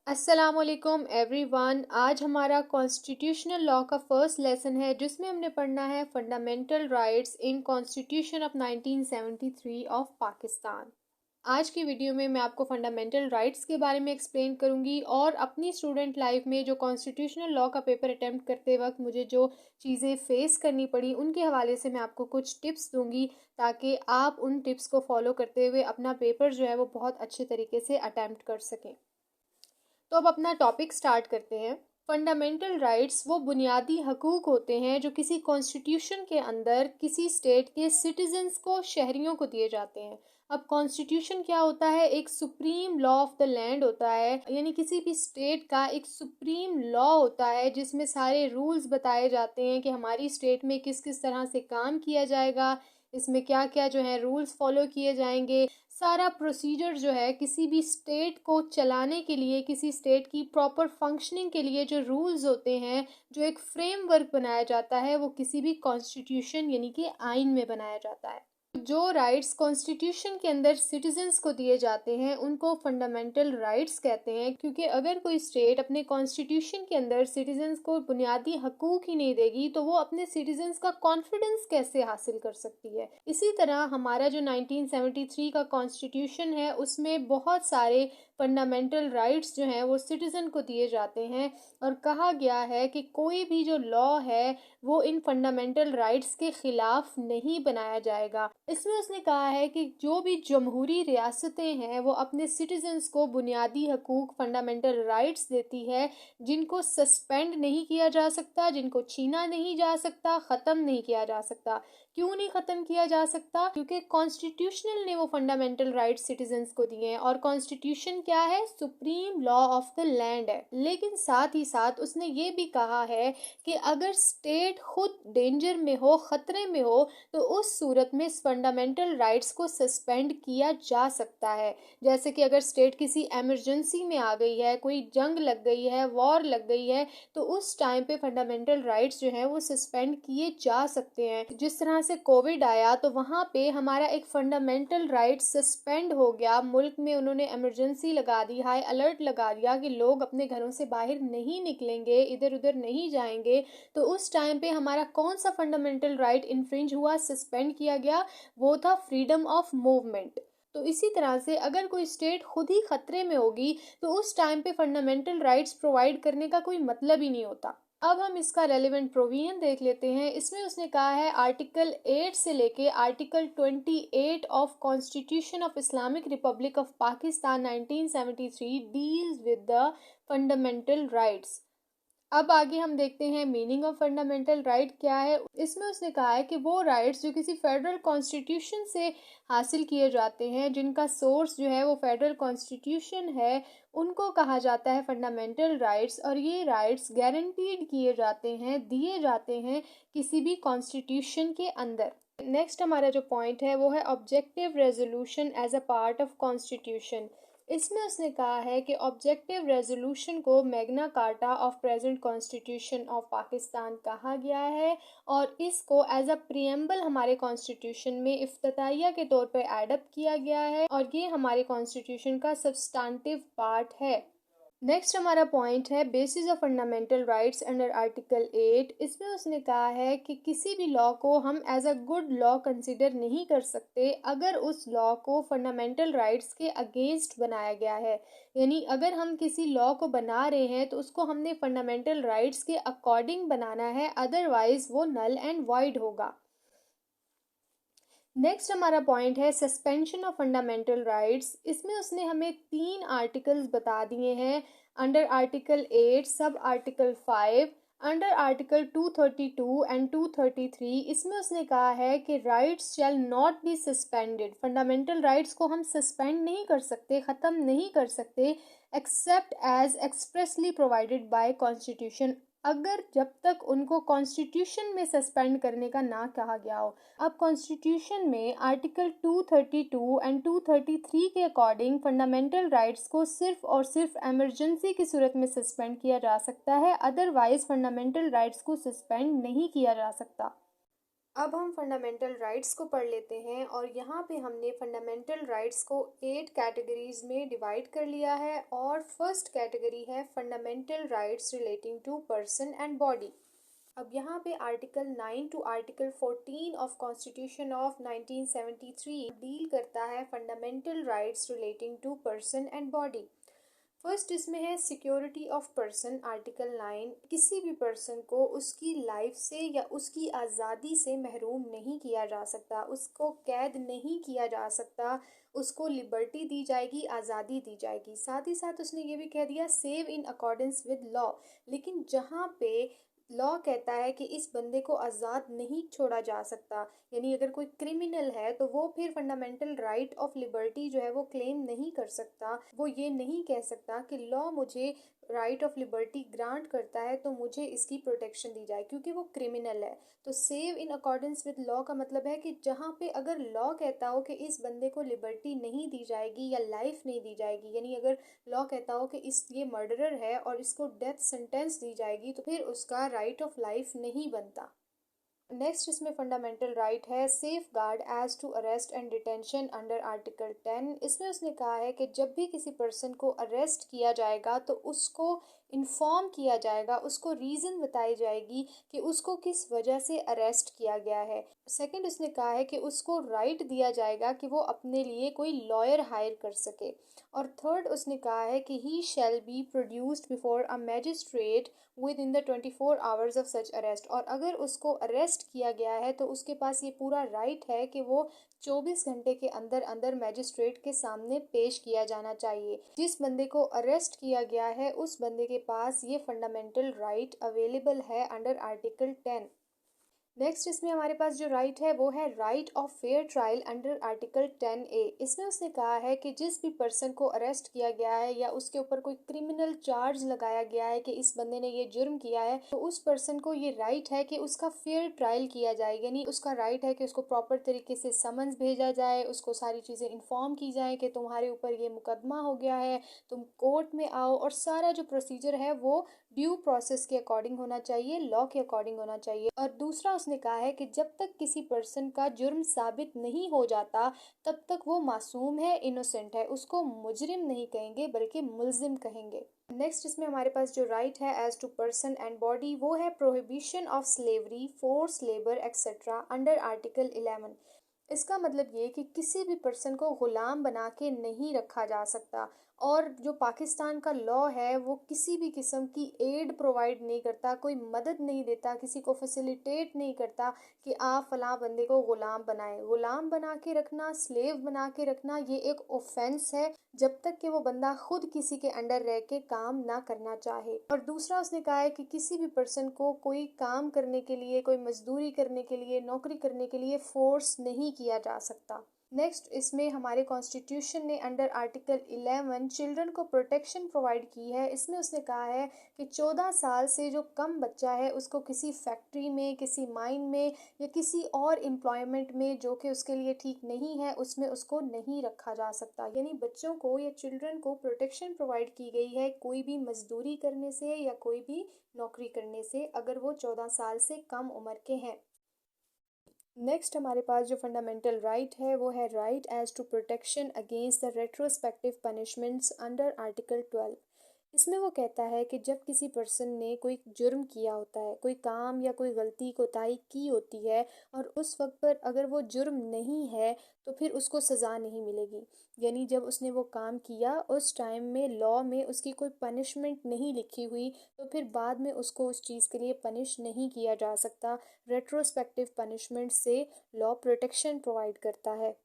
अस्सलामुअलैकुम एवरीवन। आज हमारा कॉन्स्टिट्यूशनल लॉ का फर्स्ट लेसन है जिसमें हमने पढ़ना है fundamental rights in constitution of 1973 of Pakistan. आज की वीडियो में मैं आपको फंडामेंटल राइट्स के बारे में एक्सप्लेन करूंगी और अपनी स्टूडेंट लाइफ में जो कॉन्स्टिट्यूशनल लॉ का पेपर अटेम्प्ट करते वक्त मुझे जो चीज़ें फेस करनी पड़ी उनके हवाले से मैं आपको कुछ टिप्स दूंगी ताकि आप उन टिप्स को फॉलो करते हुए अपना पेपर जो है वो बहुत अच्छे तरीके से अटेम्प्ट कर सकें। तो अब अपना टॉपिक स्टार्ट करते हैं। फंडामेंटल राइट्स वो बुनियादी हकूक होते हैं जो किसी कॉन्स्टिट्यूशन के अंदर किसी स्टेट के सिटीजन्स को, शहरियों को दिए जाते हैं। अब कॉन्स्टिट्यूशन क्या होता है? एक supreme law of the land होता है, यानी किसी भी स्टेट का एक सुप्रीम लॉ होता है जिसमें सारे रूल्स बताए जाते हैं कि हमारी स्टेट में किस किस तरह से काम किया जाएगा, इसमें क्या क्या जो है रूल्स फॉलो किए जाएंगे। सारा प्रोसीजर जो है किसी भी स्टेट को चलाने के लिए, किसी स्टेट की प्रॉपर फंक्शनिंग के लिए जो रूल्स होते हैं, जो एक फ्रेमवर्क बनाया जाता है, वो किसी भी कॉन्स्टिट्यूशन यानी कि आइन में बनाया जाता है। जो राइट्स कॉन्स्टिट्यूशन के अंदर सिटीजन्स को दिए जाते हैं उनको फंडामेंटल राइट्स कहते हैं, क्योंकि अगर कोई स्टेट अपने कॉन्स्टिट्यूशन के अंदर सिटीजन्स को बुनियादी हकूक ही नहीं देगी तो वो अपने सिटीजन्स का कॉन्फिडेंस कैसे हासिल कर सकती है। इसी तरह हमारा जो 1973 का कॉन्स्टिट्यूशन है उसमें बहुत सारे फंडामेंटल राइट्स जो हैं वो सिटीजन को दिए जाते हैं और कहा गया है कि कोई भी जो लॉ है वो इन फंडामेंटल राइट्स के खिलाफ नहीं बनाया जाएगा। इसमें उसने कहा है कि जो भी जमहूरी रियासतें हैं वो अपने सिटीजन्स को बुनियादी हकूक, फंडामेंटल राइट्स देती है जिनको सस्पेंड नहीं किया जा सकता, जिनको छीना नहीं जा सकता, ख़त्म नहीं किया जा सकता। क्यों नहीं ख़त्म किया जा सकता? क्योंकि कॉन्स्टिट्यूशनल ने वो फंडामेंटल राइट्स सिटीजन्स को दिए हैं और कॉन्स्टिट्यूशन क्या है? Supreme law of the land है। लेकिन साथ ही साथ उसने ये भी कहा है कि अगर स्टेट खुद डेंजर में हो, खतरे में हो, तो उस सूरत में फंडामेंटल राइट्स को सस्पेंड किया जा सकता है। जैसे कि अगर स्टेट किसी इमरजेंसी में आ गई है, कोई जंग लग गई है, वॉर लग गई है, तो उस टाइम पे फंडामेंटल राइट्स जो है वो सस्पेंड किए जा सकते हैं। जिस तरह से कोविड आया तो वहाँ पे हमारा एक फंडामेंटल राइट सस्पेंड हो गया। मुल्क में उन्होंने इमरजेंसी लगा दी, हाई अलर्ट लगा दिया कि लोग अपने घरों से बाहर नहीं निकलेंगे, इधर उधर नहीं जाएंगे। तो उस टाइम पे हमारा कौन सा फंडामेंटल राइट इन्फ्रिंज हुआ, सस्पेंड किया गया? वो था फ्रीडम ऑफ मूवमेंट। तो इसी तरह से अगर कोई स्टेट खुद ही खतरे में होगी तो उस टाइम पे फंडामेंटल राइट्स प्रोवाइड करने का कोई मतलब ही नहीं होता। अब हम इसका रेलेवेंट प्रोविजन देख लेते हैं। इसमें उसने कहा है आर्टिकल 8 से लेके article 28 of constitution of Islamic Republic of Pakistan 1973 deals with the fundamental rights. अब आगे हम देखते हैं मीनिंग ऑफ फंडामेंटल राइट क्या है। इसमें उसने कहा है कि वो राइट्स जो किसी फेडरल कॉन्स्टिट्यूशन से हासिल किए जाते हैं, जिनका सोर्स जो है वो फेडरल कॉन्स्टिट्यूशन है, उनको कहा जाता है फंडामेंटल राइट्स। और ये राइट्स गारंटीड किए जाते हैं, दिए जाते हैं किसी भी कॉन्स्टिट्यूशन के अंदर। नेक्स्ट हमारा जो पॉइंट है वो है objective resolution as a part of constitution. इसमें उसने कहा है कि ऑब्जेक्टिव रेजोल्यूशन को Magna Carta of present constitution of Pakistan कहा गया है और इसको एज अ प्रियम्बल हमारे कॉन्स्टिट्यूशन में इफ्तिताहिया के तौर पर एडप्ट किया गया है और ये हमारे कॉन्स्टिट्यूशन का सब्सटेंटिव पार्ट है। नेक्स्ट हमारा पॉइंट है basis of fundamental rights under article 8। इसमें उसने कहा है कि किसी भी लॉ को हम as a good law consider नहीं कर सकते अगर उस लॉ को फंडामेंटल राइट्स के अगेंस्ट बनाया गया है। यानी अगर हम किसी लॉ को बना रहे हैं तो उसको हमने फंडामेंटल राइट्स के अकॉर्डिंग बनाना है, अदरवाइज वो नल एंड वॉइड होगा। नेक्स्ट हमारा पॉइंट है सस्पेंशन ऑफ फंडामेंटल राइट्स। इसमें उसने हमें 3 आर्टिकल्स बता दिए हैं। Under article 8, sub article 5, under article 232 and 233। इसमें उसने कहा है कि rights shall not be suspended. Fundamental rights को हम सस्पेंड नहीं कर सकते, ख़त्म नहीं कर सकते, except as expressly provided by constitution, अगर जब तक उनको कॉन्स्टिट्यूशन में सस्पेंड करने का ना कहा गया हो। अब कॉन्स्टिट्यूशन में आर्टिकल 232 एंड 233 के अकॉर्डिंग फंडामेंटल राइट्स को सिर्फ और सिर्फ इमरजेंसी की सूरत में सस्पेंड किया जा सकता है, अदरवाइज फंडामेंटल राइट्स को सस्पेंड नहीं किया जा सकता। अब हम फंडामेंटल राइट्स को पढ़ लेते हैं और यहाँ पे हमने फंडामेंटल राइट्स को 8 कैटेगरीज में डिवाइड कर लिया है और फर्स्ट कैटेगरी है fundamental rights relating to person and body. अब यहाँ पे article 9 to article 14 of constitution of 1973 deal करता है fundamental rights relating to person and body. First इसमें है सिक्योरिटी ऑफ पर्सन। आर्टिकल 9 किसी भी पर्सन को उसकी लाइफ से या उसकी आज़ादी से महरूम नहीं किया जा सकता, उसको कैद नहीं किया जा सकता, उसको लिबर्टी दी जाएगी, आज़ादी दी जाएगी। साथ ही साथ उसने ये भी कह दिया save in accordance with law. लेकिन जहाँ पे लॉ कहता है कि इस बंदे को आज़ाद नहीं छोड़ा जा सकता, यानी अगर कोई क्रिमिनल है तो वो फिर फंडामेंटल राइट ऑफ लिबर्टी जो है वो क्लेम नहीं कर सकता। वो ये नहीं कह सकता कि लॉ मुझे राइट ऑफ लिबर्टी ग्रांट करता है तो मुझे इसकी प्रोटेक्शन दी जाए, क्योंकि वो क्रिमिनल है। तो save in accordance with law का मतलब है कि जहाँ पे अगर लॉ कहता हो कि इस बंदे को लिबर्टी नहीं दी जाएगी या लाइफ नहीं दी जाएगी, यानी अगर लॉ कहता हो कि इस ये मर्डरर है और इसको डेथ सेंटेंस दी जाएगी, तो फिर उसका राइट ऑफ लाइफ नहीं बनता। नेक्स्ट इसमें फंडामेंटल राइट है safeguard as to arrest and detention under article 10। इसमें उसने कहा है कि जब भी किसी पर्सन को अरेस्ट किया जाएगा तो उसको इन्फॉर्म किया जाएगा, उसको रीज़न बताई जाएगी कि उसको किस वजह से अरेस्ट किया गया है। सेकंड उसने कहा है कि उसको राइट दिया जाएगा कि वो अपने लिए कोई लॉयर हायर कर सके। और थर्ड उसने कहा है कि he shall be produced before a magistrate within the 24 hours of such arrest. और अगर उसको अरेस्ट किया गया है तो उसके पास ये पूरा राइट है कि वो 24 घंटे के अंदर अंदर मैजिस्ट्रेट के सामने पेश किया जाना चाहिए। जिस बंदे को अरेस्ट किया गया है उस बंदे के पास ये फंडामेंटल राइट अवेलेबल है अंडर आर्टिकल 10। नेक्स्ट इसमें हमारे पास जो राइट है वो है right of fair trial under article 10A। इसमें उसने कहा है कि जिस भी पर्सन को अरेस्ट किया गया है या उसके ऊपर कोई क्रिमिनल चार्ज लगाया गया है कि इस बंदे ने ये जुर्म किया है, तो उस पर्सन को ये राइट है कि उसका फेयर ट्रायल किया जाए। यानी उसका राइट है कि उसको प्रॉपर तरीके से समन्स भेजा जाए, उसको सारी चीज़ें इन्फॉर्म की जाए कि तुम्हारे ऊपर ये मुकदमा हो गया है, तुम कोर्ट में आओ। और सारा जो प्रोसीजर है वो ड्यू प्रोसेस के अकॉर्डिंग होना चाहिए, लॉ के अकॉर्डिंग होना चाहिए। और दूसरा उसने कहा है कि जब तक किसी पर्सन का जुर्म साबित नहीं हो जाता तब तक वो मासूम है, इनोसेंट है, उसको मुजरिम नहीं कहेंगे बल्कि मुल्जिम कहेंगे। नेक्स्ट इसमें हमारे पास जो राइट है as to person and body वो है prohibition of slavery, force labour etcetera under article 11। इसका मतलब ये कि किसी भी पर्सन को गुलाम बना के नहीं रखा जा सकता। और जो पाकिस्तान का लॉ है वो किसी भी किस्म की एड प्रोवाइड नहीं करता, कोई मदद नहीं देता, किसी को फैसिलिटेट नहीं करता कि आप फलां बंदे को गुलाम बनाएं। गुलाम बना के रखना, स्लेव बना के रखना, ये एक ऑफेंस है जब तक कि वो बंदा खुद किसी के अंडर रह के काम ना करना चाहे। और दूसरा उसने कहा है कि किसी भी पर्सन को कोई काम करने के लिए, कोई मजदूरी करने के लिए, नौकरी करने के लिए फोर्स नहीं किया जा सकता। नेक्स्ट इसमें हमारे कॉन्स्टिट्यूशन ने अंडर आर्टिकल 11 चिल्ड्रन को प्रोटेक्शन प्रोवाइड की है। इसमें उसने कहा है कि 14 साल से जो कम बच्चा है उसको किसी फैक्ट्री में, किसी माइन में या किसी और एम्प्लॉयमेंट में जो कि उसके लिए ठीक नहीं है उसमें उसको नहीं रखा जा सकता। यानी बच्चों को या चिल्ड्रन को प्रोटेक्शन प्रोवाइड की गई है कोई भी मजदूरी करने से या कोई भी नौकरी करने से, अगर वो 14 साल से कम उम्र के हैं। नेक्स्ट हमारे पास जो फंडामेंटल राइट है वो है right as to protection against the retrospective punishments under article 12। इसमें वो कहता है कि जब किसी पर्सन ने कोई जुर्म किया होता है, कोई काम या कोई गलती कोताही की होती है और उस वक्त पर अगर वो जुर्म नहीं है तो फिर उसको सज़ा नहीं मिलेगी। यानी जब उसने वो काम किया उस टाइम में लॉ में उसकी कोई पनिशमेंट नहीं लिखी हुई तो फिर बाद में उसको उस चीज़ के लिए पनिश नहीं किया जा सकता। रेट्रोस्पेक्टिव पनिशमेंट से लॉ प्रोटेक्शन प्रोवाइड करता है।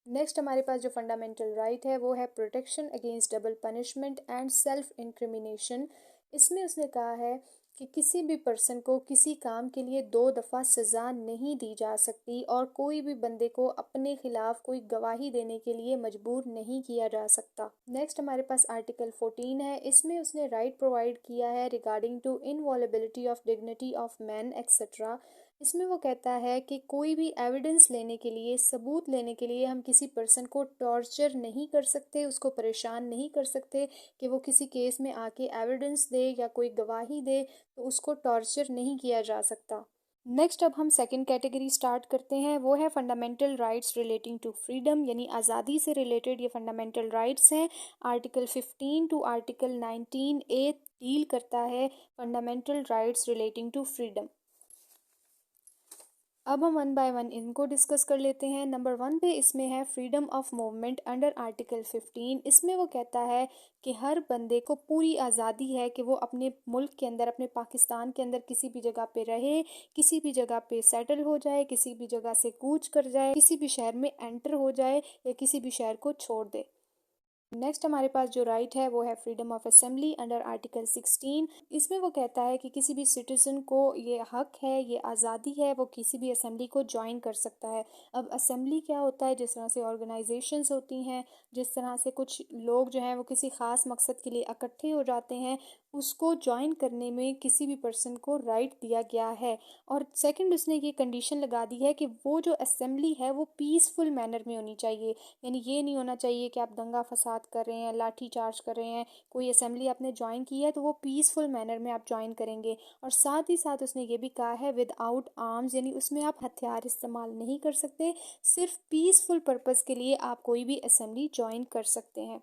नेक्स्ट हमारे पास जो फंडामेंटल राइट है वो है protection against double punishment and self incrimination. इसमें उसने कहा है कि किसी भी पर्सन को किसी काम के लिए 2 दफ़ा सज़ा नहीं दी जा सकती और कोई भी बंदे को अपने खिलाफ कोई गवाही देने के लिए मजबूर नहीं किया जा सकता। नेक्स्ट हमारे पास आर्टिकल 14 है। इसमें उसने राइट प्रोवाइड किया है regarding to inviolability of dignity of man etcetera. इसमें वो कहता है कि कोई भी एविडेंस लेने के लिए, सबूत लेने के लिए हम किसी पर्सन को टॉर्चर नहीं कर सकते, उसको परेशान नहीं कर सकते कि वो किसी केस में आके एविडेंस दे या कोई गवाही दे, तो उसको टॉर्चर नहीं किया जा सकता। नेक्स्ट अब हम सेकंड कैटेगरी स्टार्ट करते हैं, वो है fundamental rights relating to freedom, यानी आज़ादी से रिलेटेड ये फंडामेंटल राइट्स हैं। Article 15 to article 19A deal करता है fundamental rights relating to freedom. अब हम वन बाय वन इनको डिस्कस कर लेते हैं। नंबर 1 पे इसमें है freedom of movement under article 15। इसमें वो कहता है कि हर बंदे को पूरी आज़ादी है कि वो अपने मुल्क के अंदर, अपने पाकिस्तान के अंदर किसी भी जगह पे रहे, किसी भी जगह पे सेटल हो जाए, किसी भी जगह से कूच कर जाए, किसी भी शहर में एंटर हो जाए या किसी भी शहर को छोड़ दे। नेक्स्ट हमारे पास जो राइट है वो है freedom of assembly under article 16। इसमें वो कहता है कि किसी भी सिटीजन को ये हक है, ये आज़ादी है, वो किसी भी असेंबली को ज्वाइन कर सकता है। अब असेंबली क्या होता है? जिस तरह से ऑर्गेनाइजेशंस होती हैं, जिस तरह से कुछ लोग जो हैं वो किसी ख़ास मकसद के लिए इकट्ठे हो जाते हैं, उसको ज्वाइन करने में किसी भी पर्सन को राइट दिया गया है। और सेकंड उसने ये कंडीशन लगा दी है कि वो जो असेंबली है वो पीसफुल मैनर में होनी चाहिए। यानी ये नहीं होना चाहिए कि आप दंगा फसाद कर रहे हैं, लाठी चार्ज कर रहे हैं। कोई असेंबली आपने ज्वाइन की है तो वो पीसफुल मैनर में आप ज्वाइन करेंगे। और साथ ही साथ उसने ये भी कहा है विदाउट आर्म्स, यानी उसमें आप हथियार इस्तेमाल नहीं कर सकते। सिर्फ पीसफुल पर्पज़ के लिए आप कोई भी असेंबली ज्वाइन कर सकते हैं।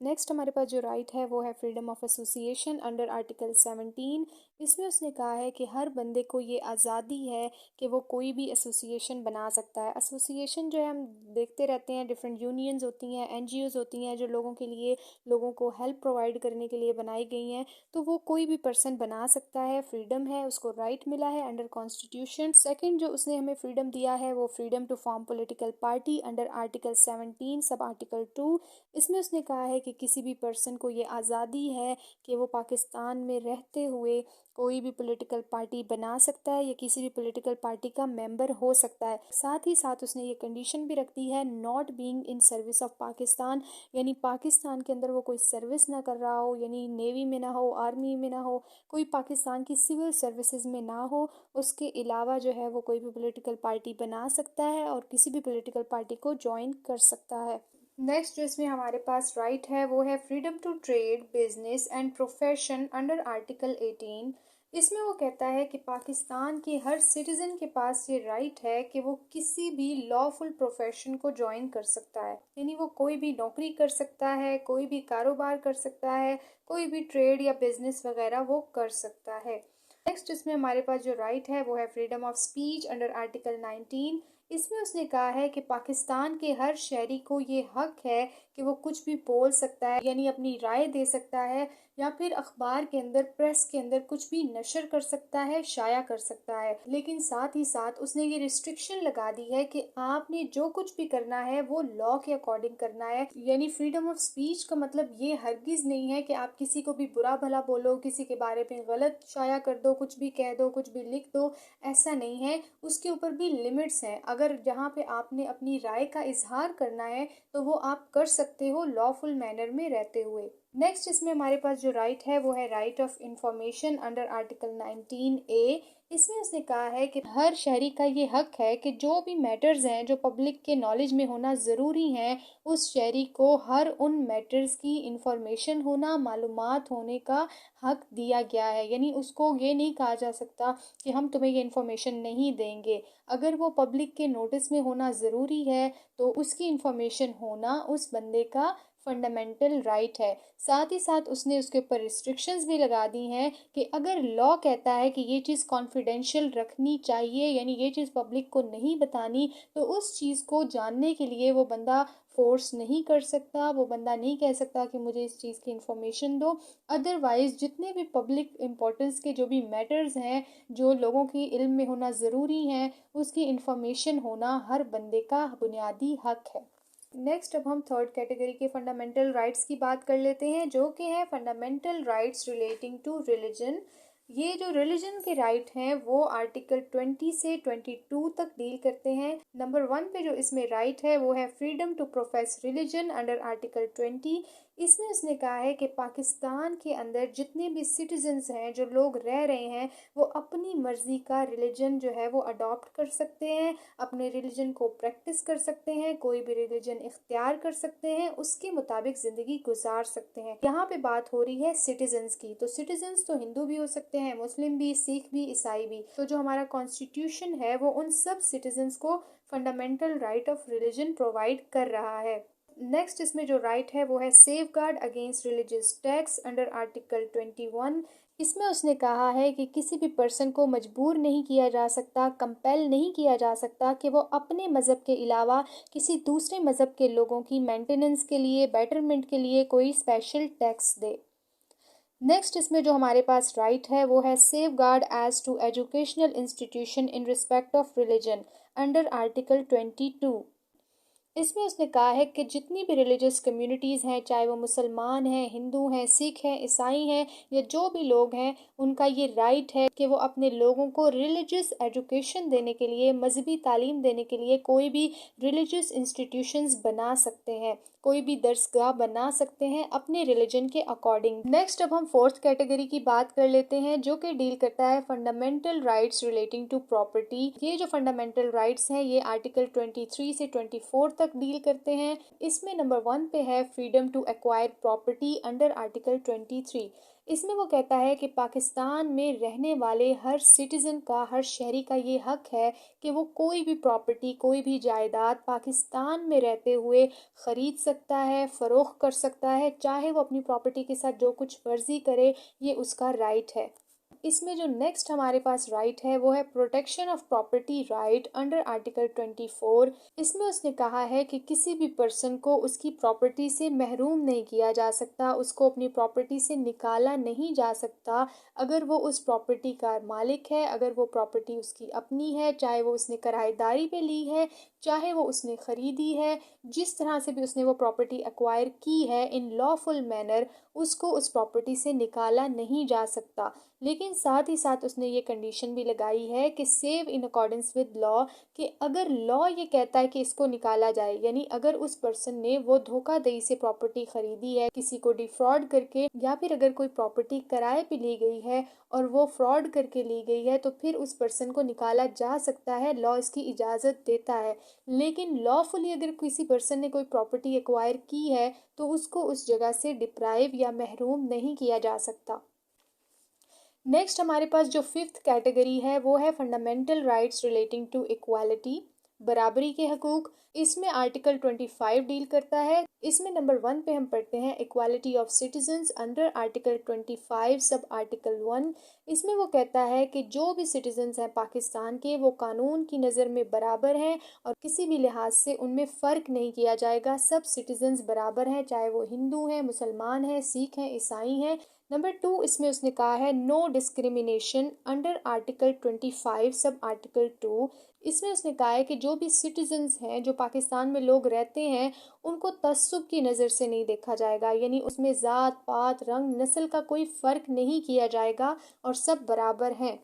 नेक्स्ट हमारे पास जो राइट है वो है freedom of association under article 17। इसमें उसने कहा है कि हर बंदे को ये आज़ादी है कि वो कोई भी एसोसिएशन बना सकता है। एसोसिएशन जो है हम देखते रहते हैं, डिफरेंट यूनियंस होती हैं, एनजीओज़ होती हैं जो लोगों के लिए, लोगों को हेल्प प्रोवाइड करने के लिए बनाई गई हैं। तो वो कोई भी पर्सन बना सकता है, फ्रीडम है, उसको राइट मिला है अंडर कॉन्स्टिट्यूशन। सेकंड जो उसने हमें फ्रीडम दिया है वो freedom to form political party under article 17 sub article 2। इसमें उसने कहा है कि किसी भी पर्सन को ये आज़ादी है कि वो पाकिस्तान में रहते हुए कोई भी पॉलिटिकल पार्टी बना सकता है या किसी भी पॉलिटिकल पार्टी का मेंबर हो सकता है। साथ ही साथ उसने ये कंडीशन भी रख दी है not being in service of Pakistan, यानी पाकिस्तान के अंदर वो कोई सर्विस ना कर रहा हो, यानी नेवी में ना हो, आर्मी में ना हो, कोई पाकिस्तान की सिविल सर्विसेज में ना हो। उसके अलावा जो है वो कोई भी पॉलिटिकल पार्टी बना सकता है और किसी भी पॉलिटिकल पार्टी को ज्वाइन कर सकता है। नेक्स्ट जो इसमें हमारे पास राइट है वो है freedom to trade, business and profession under article 18। इसमें वो कहता है कि पाकिस्तान के हर सिटीजन के पास ये राइट है कि वो किसी भी लॉफुल प्रोफेशन को ज्वाइन कर सकता है। यानी वो कोई भी नौकरी कर सकता है, कोई भी कारोबार कर सकता है, कोई भी ट्रेड या बिजनेस वगैरह वो कर सकता है। नेक्स्ट इसमें हमारे पास जो राइट है वो है freedom of speech under article 19। इसमें उसने कहा है कि पाकिस्तान के हर शहरी को ये हक है कि वो कुछ भी बोल सकता है, यानी अपनी राय दे सकता है या फिर अखबार के अंदर, प्रेस के अंदर कुछ भी नशर कर सकता है, शाया कर सकता है। लेकिन साथ ही साथ उसने ये रिस्ट्रिक्शन लगा दी है कि आपने जो कुछ भी करना है वो लॉ के अकॉर्डिंग करना है। यानी फ्रीडम ऑफ स्पीच का मतलब ये हरगिज नहीं है कि आप किसी को भी बुरा भला बोलो, किसी के बारे में गलत शाया कर दो, कुछ भी कह दो, कुछ भी लिख दो। ऐसा नहीं है, उसके ऊपर भी लिमिट्स हैं। अगर जहाँ पे आपने अपनी राय का इजहार करना है तो वो आप कर सकते हो लॉफुल मैनर में रहते हुए। नेक्स्ट इसमें हमारे पास जो राइट है वो है right of information under article 19A। इसमें उसने कहा है कि हर शहरी का ये हक है कि जो भी मैटर्स हैं जो पब्लिक के नॉलेज में होना ज़रूरी हैं, उस शहरी को हर उन मैटर्स की इंफॉर्मेशन होना, मालूमात होने का हक दिया गया है। यानी उसको ये नहीं कहा जा सकता कि हम तुम्हें ये इंफॉर्मेशन नहीं देंगे। अगर वो पब्लिक के नोटिस में होना ज़रूरी है तो उसकी इंफॉर्मेशन होना उस बंदे का फंडामेंटल राइट है। साथ ही साथ उसने उसके ऊपर रिस्ट्रिक्शंस भी लगा दी हैं कि अगर लॉ कहता है कि ये चीज़ कॉन्फिडेंशियल रखनी चाहिए, यानी ये चीज़ पब्लिक को नहीं बतानी, तो उस चीज़ को जानने के लिए वो बंदा फोर्स नहीं कर सकता, वो बंदा नहीं कह सकता कि मुझे इस चीज़ की इंफॉर्मेशन दो। अदरवाइज जितने भी पब्लिक इम्पोर्टेंस के जो भी मैटर्स हैं, जो लोगों की इल्म में होना ज़रूरी हैं, उसकी इंफॉर्मेशन होना हर बंदे का बुनियादी हक है। नेक्स्ट अब हम थर्ड कैटेगरी के फंडामेंटल राइट्स की बात कर लेते हैं, जो कि है fundamental rights relating to religion. ये जो रिलीजन के राइट हैं वो आर्टिकल 20 से 22 तक डील करते हैं। नंबर 1 पे जो इसमें राइट है वो है freedom to profess religion under article 20। इसमें उसने कहा है कि पाकिस्तान के अंदर जितने भी सिटीजन्स हैं, जो लोग रह रहे हैं, वो अपनी मर्ज़ी का रिलीजन जो है वो अडॉप्ट कर सकते हैं, अपने रिलीजन को प्रैक्टिस कर सकते हैं, कोई भी रिलीजन इख्तियार कर सकते हैं, उसके मुताबिक ज़िंदगी गुजार सकते हैं। यहाँ पे बात हो रही है सिटीजन्स की, तो सिटीजन्स तो हिंदू भी हो सकते हैं, मुस्लिम भी, सिख भी, ईसाई भी। तो जो हमारा कॉन्स्टिट्यूशन है वो उन सब सिटीजन्स को fundamental right of religion provide कर रहा है। नेक्स्ट इसमें जो राइट है वो है safe guard against religious tax under article 21। इसमें उसने कहा है कि किसी भी पर्सन को मजबूर नहीं किया जा सकता, कंपेल नहीं किया जा सकता कि वो अपने मज़हब के अलावा किसी दूसरे मज़हब के लोगों की मेंटेनेंस के लिए, बेटरमेंट के लिए कोई स्पेशल टैक्स दे। नेक्स्ट इसमें जो हमारे पास राइट है वो है safeguard as to educational institution in respect of religion under article 22। इसमें उसने कहा है कि जितनी भी रिलीजियस कम्युनिटीज़ हैं, चाहे वो मुसलमान हैं, हिंदू हैं, सिख हैं, ईसाई हैं, या जो भी लोग हैं, उनका ये राइट है कि वो अपने लोगों को रिलीजियस एजुकेशन देने के लिए, मजहबी तालीम देने के लिए कोई भी रिलीजियस इंस्टीट्यूशंस बना सकते हैं, कोई भी दरसगाह बना सकते हैं अपने रिलीजन के अकॉर्डिंग। नेक्स्ट अब हम फोर्थ कैटेगरी की बात कर लेते हैं, जो कि डील करता है fundamental rights relating to property. ये जो फंडामेंटल राइट्स हैं ये आर्टिकल 23 से 24 तक डील करते हैं। इसमें नंबर 1 पे है freedom to acquire property under article 23। इसमें वो कहता है कि पाकिस्तान में रहने वाले हर सिटीज़न का, हर शहरी का ये हक है कि वो कोई भी प्रॉपर्टी, कोई भी जायदाद पाकिस्तान में रहते हुए ख़रीद सकता है, फ़रोख्त कर सकता है, चाहे वो अपनी प्रॉपर्टी के साथ जो कुछ मर्ज़ी करे, ये उसका राइट है। इसमें जो नेक्स्ट हमारे पास राइट है वो है protection of property right under article 24। इसमें उसने कहा है कि किसी भी पर्सन को उसकी प्रॉपर्टी से महरूम नहीं किया जा सकता, उसको अपनी प्रॉपर्टी से निकाला नहीं जा सकता अगर वो उस प्रॉपर्टी का मालिक है, अगर वो प्रॉपर्टी उसकी अपनी है, चाहे वो उसने किराएदारी पे ली है, चाहे वो उसने ख़रीदी है, जिस तरह से भी उसने वो प्रॉपर्टी एक्वायर की है इन लॉफुल मैनर, उसको उस प्रॉपर्टी से निकाला नहीं जा सकता। लेकिन साथ ही साथ उसने ये कंडीशन भी लगाई है कि save in accordance with law, कि अगर लॉ ये कहता है कि इसको निकाला जाए, यानी अगर उस पर्सन ने वो धोखाधड़ी से प्रॉपर्टी खरीदी है, किसी को डिफ्रॉड करके, या फिर अगर कोई प्रॉपर्टी किराए पे ली गई है और वो फ्रॉड करके ली गई है, तो फिर उस पर्सन को निकाला जा सकता है, लॉ इसकी इजाज़त देता है। लेकिन लॉफुली अगर किसी पर्सन ने कोई प्रॉपर्टी एक्वायर की है तो उसको उस जगह से डिप्राइव या महरूम नहीं किया जा सकता। नेक्स्ट हमारे पास जो फिफ्थ कैटेगरी है वो है fundamental rights relating to equality, बराबरी के हकूक। इसमें आर्टिकल 25 डील करता है। इसमें नंबर 1 पे हम पढ़ते हैं equality of citizens under article 25 sub article 1। इसमें वो कहता है कि जो भी सिटीजन्स हैं पाकिस्तान के, वो कानून की नज़र में बराबर हैं और किसी भी लिहाज से उनमें फ़र्क नहीं किया जाएगा। सब सिटीजन्स बराबर हैं, चाहे वो हिंदू हैं, मुसलमान हैं, सिख हैं, ईसाई हैं। नंबर 2 इसमें उसने कहा है no discrimination under article 25 sub article 2। इसमें उसने कहा है कि जो भी सिटीजन्स हैं, जो पाकिस्तान में लोग रहते हैं, उनको तस्सुब की नज़र से नहीं देखा जाएगा, यानी उसमें ज़ात पात रंग नस्ल का कोई फ़र्क नहीं किया जाएगा और सब बराबर हैं।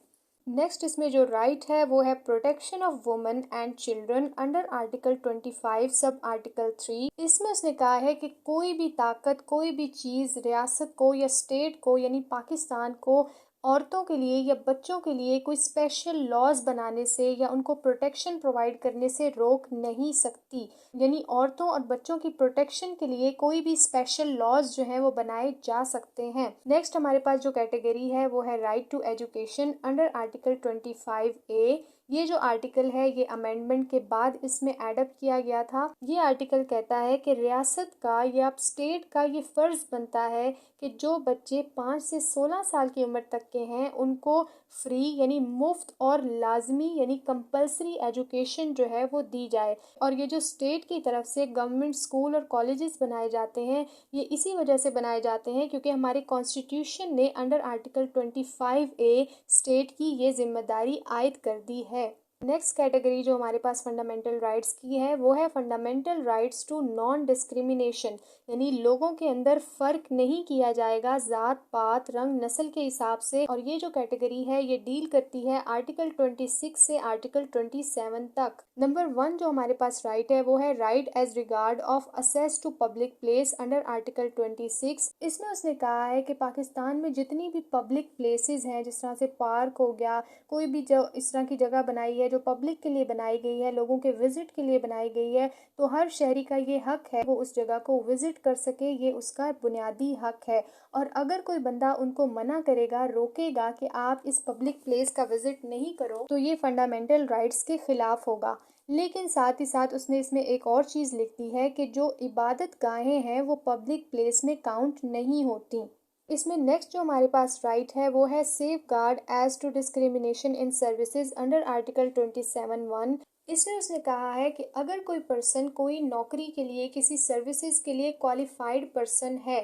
नेक्स्ट इसमें जो राइट है वो है protection of women and children under article 25 sub article 3। इसमें उसने कहा है कि कोई भी ताकत, कोई भी चीज़ रियासत को या स्टेट को, यानी पाकिस्तान को, औरतों के लिए या बच्चों के लिए कोई स्पेशल लॉज बनाने से या उनको प्रोटेक्शन प्रोवाइड करने से रोक नहीं सकती। यानी औरतों और बच्चों की प्रोटेक्शन के लिए कोई भी स्पेशल लॉज जो हैं वो बनाए जा सकते हैं। नेक्स्ट हमारे पास जो कैटेगरी है वो है right to education under article 25A। ये जो आर्टिकल है ये अमेंडमेंट के बाद इसमें एडअप किया गया था। ये आर्टिकल कहता है कि रियासत का या स्टेट का ये फ़र्ज़ बनता है कि जो बच्चे 5 से 16 साल की उम्र तक के हैं उनको फ्री यानी मुफ्त और लाजमी यानी कंपलसरी एजुकेशन जो है वो दी जाए। और ये जो स्टेट की तरफ से गवर्नमेंट स्कूल और कॉलेजेस बनाए जाते हैं, ये इसी वजह से बनाए जाते हैं क्योंकि हमारे कॉन्स्टिट्यूशन ने अंडर आर्टिकल 25A स्टेट की ये जिम्मेदारी आयद कर दी है। नेक्स्ट कैटेगरी जो हमारे पास फंडामेंटल राइट्स की है वो है fundamental rights to non discrimination, यानी लोगों के अंदर फर्क नहीं किया जाएगा जात पात रंग नस्ल के हिसाब से। और ये जो कैटेगरी है ये डील करती है आर्टिकल 26 से आर्टिकल 27 तक। नंबर 1 जो हमारे पास राइट है वो है right as regard of access to public place under article 26। इसमें उसने कहा है कि पाकिस्तान में जितनी भी पब्लिक प्लेसेस हैं, जिस तरह से पार्क हो गया, कोई भी जो इस तरह की जगह बनाई है जो पब्लिक के लिए बनाई गई है, लोगों के विजिट के लिए बनाई गई है, तो हर शहरी का ये हक है वो उस जगह को विजिट कर सके, ये उसका बुनियादी हक है। और अगर कोई बंदा उनको मना करेगा, रोकेगा कि आप इस पब्लिक प्लेस का विजिट नहीं करो, तो ये फंडामेंटल राइट्स के खिलाफ होगा। लेकिन साथ ही साथ उसने इसमें एक और चीज़ लिख दी है कि जो इबादत गाहें हैं वो पब्लिक प्लेस में काउंट नहीं होती। इसमें नेक्स्ट जो हमारे पास राइट है वो है safeguard as to discrimination in services under article 27(1). इसमें उसने कहा है कि अगर कोई पर्सन कोई नौकरी के लिए किसी सर्विसेज के लिए क्वालिफाइड पर्सन है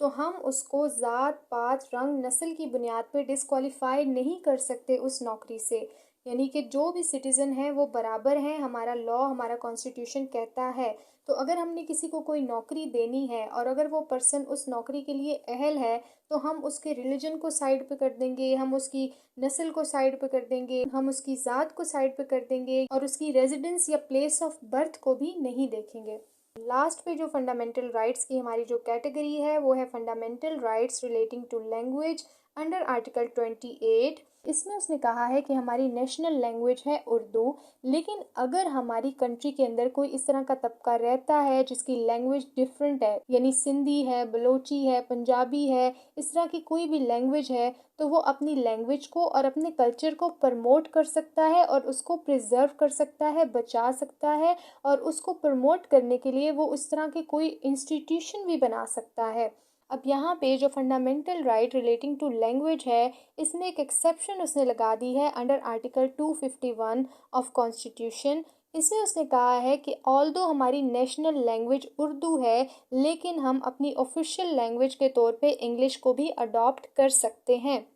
तो हम उसको ज़ात पात रंग नस्ल की बुनियाद पर डिस्क्वालीफाई नहीं कर सकते उस नौकरी से। यानी कि जो भी सिटीज़न है वो बराबर हैं, हमारा लॉ हमारा कॉन्स्टिट्यूशन कहता है। तो अगर हमने किसी को कोई नौकरी देनी है और अगर वो पर्सन उस नौकरी के लिए अहल है तो हम उसके रिलीजन को साइड पे कर देंगे, हम उसकी नस्ल को साइड पे कर देंगे, हम उसकी ज़ात को साइड पे कर देंगे और उसकी रेजिडेंस या प्लेस ऑफ बर्थ को भी नहीं देखेंगे। लास्ट पे जो फंडामेंटल राइट्स की हमारी जो कैटेगरी है वो है fundamental rights relating to language under article 28। इसमें उसने कहा है कि हमारी नेशनल लैंग्वेज है उर्दू, लेकिन अगर हमारी कंट्री के अंदर कोई इस तरह का तबका रहता है जिसकी लैंग्वेज डिफरेंट है, यानी सिंधी है, बलोची है, पंजाबी है, इस तरह की कोई भी लैंग्वेज है, तो वो अपनी लैंग्वेज को और अपने कल्चर को प्रमोट कर सकता है और उसको प्रिजर्व कर सकता है, बचा सकता है। और उसको प्रमोट करने के लिए वो उस तरह के कोई इंस्टीट्यूशन भी बना सकता है। अब यहाँ पे जो fundamental right relating to language है, इसमें एक एक्सेप्शन उसने लगा दी है अंडर आर्टिकल 251 ऑफ कॉन्स्टिट्यूशन। इसमें उसने कहा है कि ऑल्दो हमारी नेशनल लैंग्वेज उर्दू है, लेकिन हम अपनी ऑफिशियल लैंग्वेज के तौर पे इंग्लिश को भी अडॉप्ट कर सकते हैं।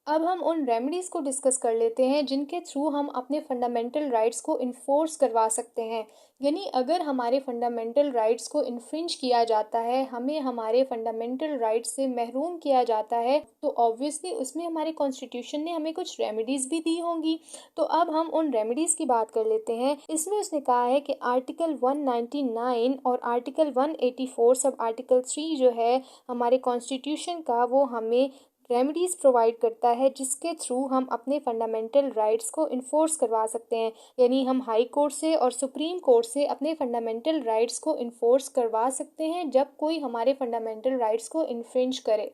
अब हम उन रेमेडीज़ को डिस्कस कर लेते हैं जिनके थ्रू हम अपने फंडामेंटल राइट्स को इन्फोर्स करवा सकते हैं। यानी अगर हमारे फंडामेंटल राइट्स को इन्फ्रिंज किया जाता है, हमें हमारे फंडामेंटल राइट्स से महरूम किया जाता है, तो ऑब्वियसली उसमें हमारे कॉन्स्टिट्यूशन ने हमें कुछ रेमेडीज़ भी दी होंगी। तो अब हम उन रेमेडीज़ की बात कर लेते हैं। इसमें उसने कहा है कि आर्टिकल 199 और आर्टिकल 184 सब आर्टिकल 3 जो है हमारे कॉन्स्टिट्यूशन का, वो हमें रेमेडीज़ प्रोवाइड करता है जिसके थ्रू हम अपने फंडामेंटल राइट्स को इन्फोर्स करवा सकते हैं। यानी हम हाई कोर्ट से और सुप्रीम कोर्ट से अपने फंडामेंटल राइट्स को इन्फोर्स करवा सकते हैं जब कोई हमारे फंडामेंटल राइट्स को इन्फ्रिंज करे।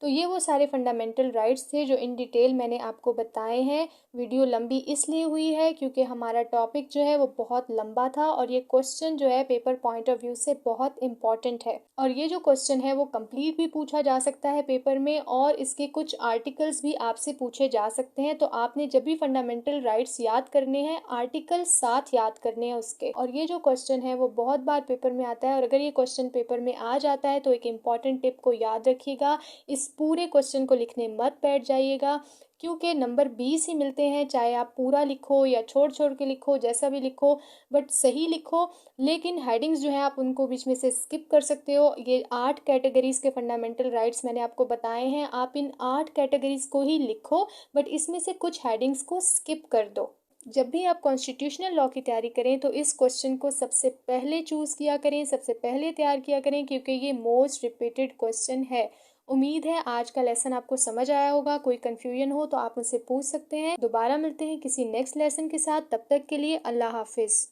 तो ये वो सारे फंडामेंटल राइट्स थे जो इन डिटेल मैंने आपको बताए हैं। वीडियो लंबी इसलिए हुई है क्योंकि हमारा टॉपिक जो है वो बहुत लंबा था और ये क्वेश्चन जो है पेपर पॉइंट ऑफ व्यू से बहुत इम्पॉर्टेंट है। और ये जो क्वेश्चन है वो कंप्लीट भी पूछा जा सकता है पेपर में और इसके कुछ आर्टिकल्स भी आपसे पूछे जा सकते हैं। तो आपने जब भी फंडामेंटल राइट्स याद करने हैं, आर्टिकल साथ याद करने हैं उसके। और ये जो क्वेश्चन है वो बहुत बार पेपर में आता है और अगर ये क्वेश्चन पेपर में आ जाता है तो एक इम्पॉर्टेंट टिप को याद रखिएगा, इस पूरे क्वेश्चन को लिखने मत बैठ जाइएगा क्योंकि नंबर 20 ही मिलते हैं, चाहे आप पूरा लिखो या छोड़ छोड़ के लिखो, जैसा भी लिखो, बट सही लिखो। लेकिन हेडिंग्स जो है आप उनको बीच में से स्किप कर सकते हो। ये 8 कैटेगरीज के फंडामेंटल राइट्स मैंने आपको बताए हैं, आप इन 8 कैटेगरीज को ही लिखो, बट इसमें से कुछ हेडिंग्स को स्किप कर दो। जब भी आप कॉन्स्टिट्यूशनल लॉ की तैयारी करें तो इस क्वेश्चन को सबसे पहले चूज़ किया करें, सबसे पहले तैयार किया करें क्योंकि ये मोस्ट रिपीटेड क्वेश्चन है। उम्मीद है आज का लेसन आपको समझ आया होगा। कोई कंफ्यूजन हो तो आप मुझसे पूछ सकते हैं। दोबारा मिलते हैं किसी नेक्स्ट लेसन के साथ, तब तक के लिए अल्लाह हाफिज़।